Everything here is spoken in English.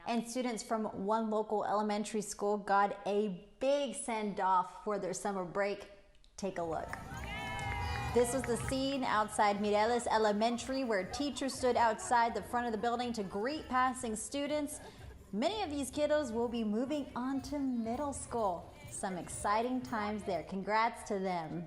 And students from one local elementary school got a big send-off for their summer break. Take a look. This was the scene outside Mireles Elementary, where teachers stood outside the front of the building to greet passing students. Many of these kiddos will be moving on to middle school. Some exciting times there. Congrats to them.